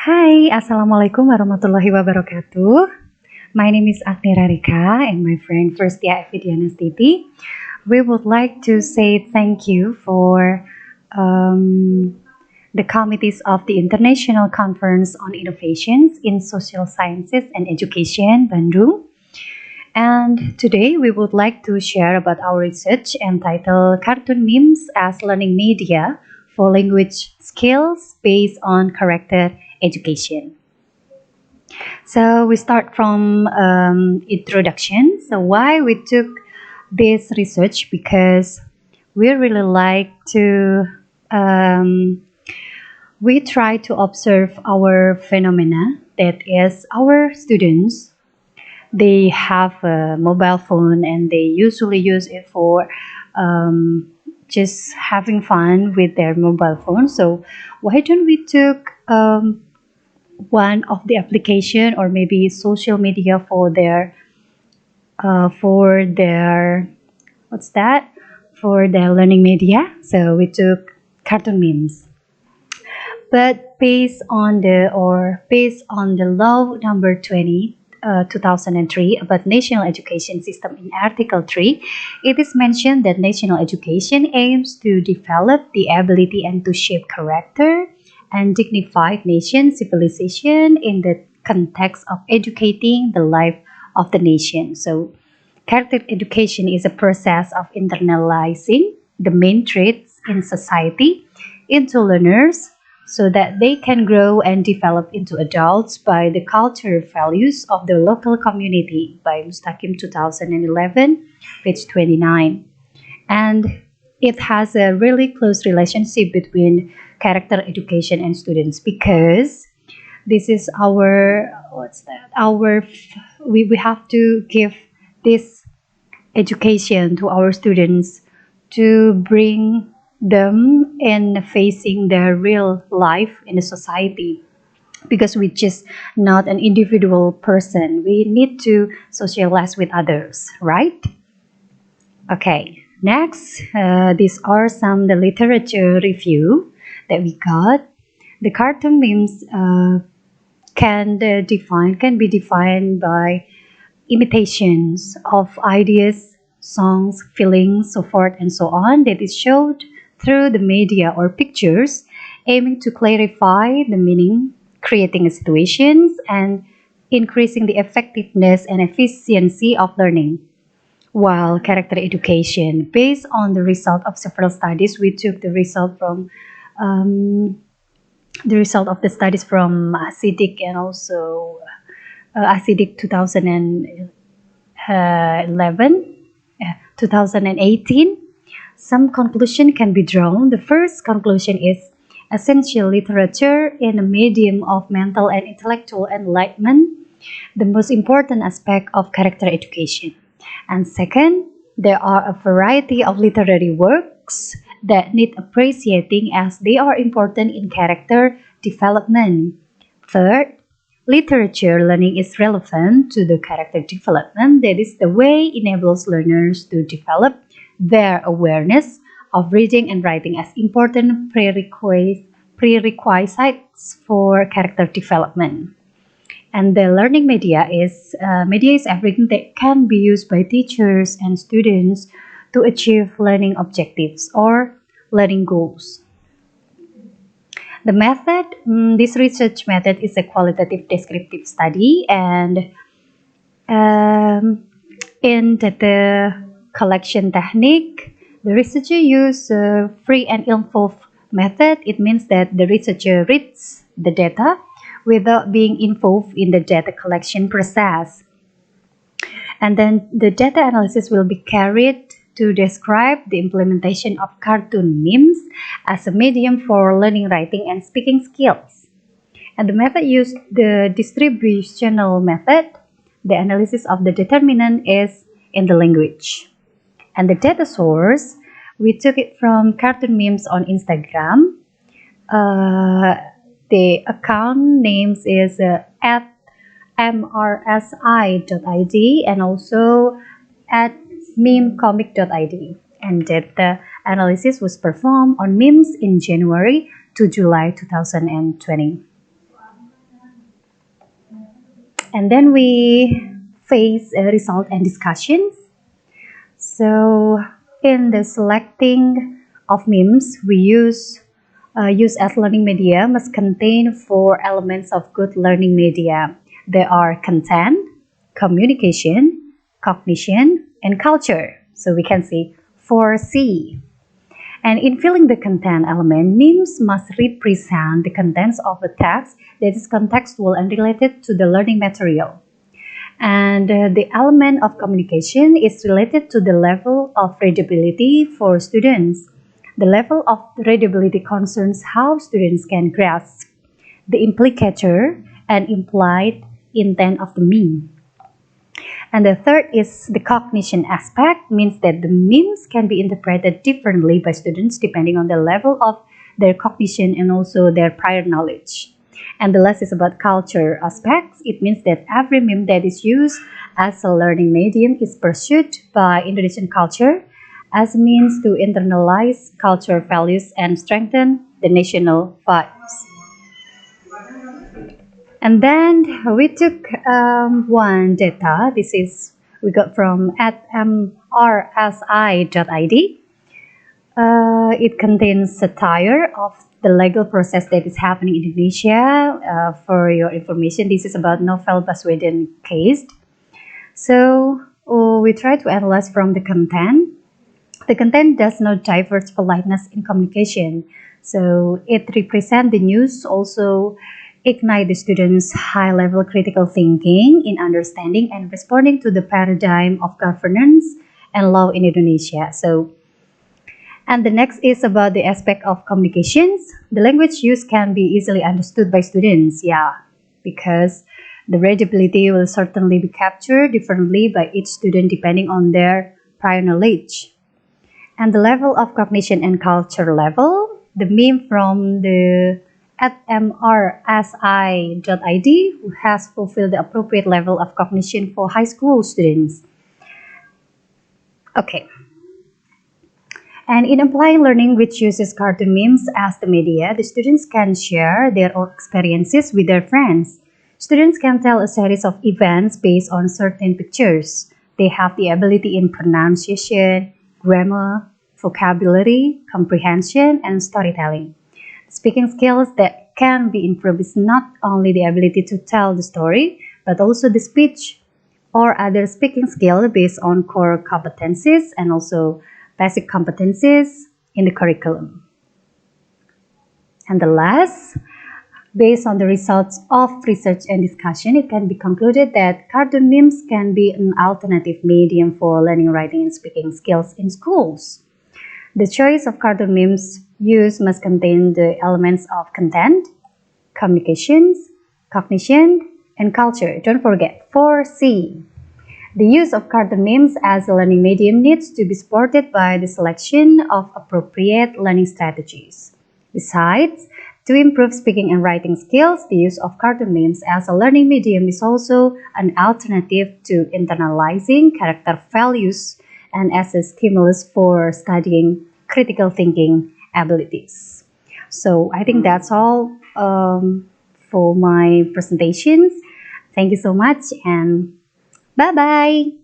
Hai, Assalamualaikum warahmatullahi wabarakatuh. My name is Agnira Rekha and my friend Firstya at Dianastiti. We would like to say thank you for the committees of the International Conference on Innovations in Social Sciences and Education, Bandung. And today we would like to share about our research entitled Cartoon Memes as Learning Media for Language Skills Based on Character Education. So we start from introduction. So why we took this research? Because we really like to we try to observe our phenomena, that is our students. They have a mobile phone and they usually use it for just having fun with their mobile phone. So why don't we took one of the application or maybe social media for their what's that, for their learning media? So we took cartoon memes. But based on the law number 20 2003 about national education system, in article 3 it is mentioned that national education aims to develop the ability and to shape character and dignified nation civilization in the context of educating the life of the nation. So character education is a process of internalizing the main traits in society into learners so that they can grow and develop into adults by the cultural values of the local community, by Mustaqim 2011, page 29. And it has a really close relationship between character education and students, because this is we have to give this education to our students to bring them in facing their real life in the society, because we're just not an individual person. We need to socialize with others, right? Okay, next, these are some the literature review that we got. The cartoon memes can be defined by imitations of ideas, songs, feelings, so forth and so on, that is showed through the media or pictures, aiming to clarify the meaning, creating situations, and increasing the effectiveness and efficiency of learning. While character education, based on the result of several studies, we took the result of the studies from ICiD and also ICiD 2018. Some conclusion can be drawn. The first conclusion is essential literature in a medium of mental and intellectual enlightenment, the most important aspect of character education. And second, there are a variety of literary works that need appreciating as they are important in character development. Third, literature learning is relevant to the character development. That is, the way enables learners to develop their awareness of reading and writing as important prerequisites for character development. And the learning media is everything that can be used by teachers and students to achieve learning objectives or learning goals. The method, this research method is a qualitative descriptive study, and in the collection technique, the researcher used a free and involved method. It means that the researcher reads the data without being involved in the data collection process. And then the data analysis will be carried to describe the implementation of cartoon memes as a medium for learning writing and speaking skills. And the method used the distributional method. The analysis of the determinant is in the language. And the data source, we took it from cartoon memes on Instagram. The account names is at mrsi.id and also at memecomic.id. And that the analysis was performed on memes in January to July 2020. And then we face result and discussions. So in the selecting of memes, we use as learning media must contain four elements of good learning media. They are content, communication, cognition, and culture. So we can see 4C. And in filling the content element, memes must represent the contents of a text that is contextual and related to the learning material. And the element of communication is related to the level of readability for students. The level of readability concerns how students can grasp the implicator and implied intent of the meme. And the third is the cognition aspect, means that the memes can be interpreted differently by students depending on the level of their cognition and also their prior knowledge. And the last is about culture aspects. It means that every meme that is used as a learning medium is pursued by Indonesian culture as a means to internalize cultural values and strengthen the national vibes. And then we took one data. This is we got from at mrsi.id. It contains satire of the legal process that is happening in Indonesia. For your information, this is about Novel Baswedan case. So we try to analyze from the content. The content does not diverge politeness in communication. So it represents the news, also ignite the students' high-level critical thinking in understanding and responding to the paradigm of governance and law in Indonesia. And the next is about the aspect of communications. The language used can be easily understood by students, because the readability will certainly be captured differently by each student depending on their prior knowledge. And the level of cognition and culture level, the meme from the at mrsi.id has fulfilled the appropriate level of cognition for high school students. Okay. And in applying learning which uses cartoon memes as the media, the students can share their own experiences with their friends. Students can tell a series of events based on certain pictures. They have the ability in pronunciation, grammar, vocabulary, comprehension, and storytelling. Speaking skills that can be improved is not only the ability to tell the story, but also the speech or other speaking skill based on core competencies and also basic competencies in the curriculum. And the last, based on the results of research and discussion, it can be concluded that cartoon memes can be an alternative medium for learning writing and speaking skills in schools. The choice of cartoon memes used must contain the elements of content, communications, cognition, and culture. Don't forget 4C. The use of cartoon memes as a learning medium needs to be supported by the selection of appropriate learning strategies. Besides, to improve speaking and writing skills, the use of cartoon memes as a learning medium is also an alternative to internalizing character values and as a stimulus for studying critical thinking abilities. So I think that's all for my presentations. Thank you so much and bye-bye.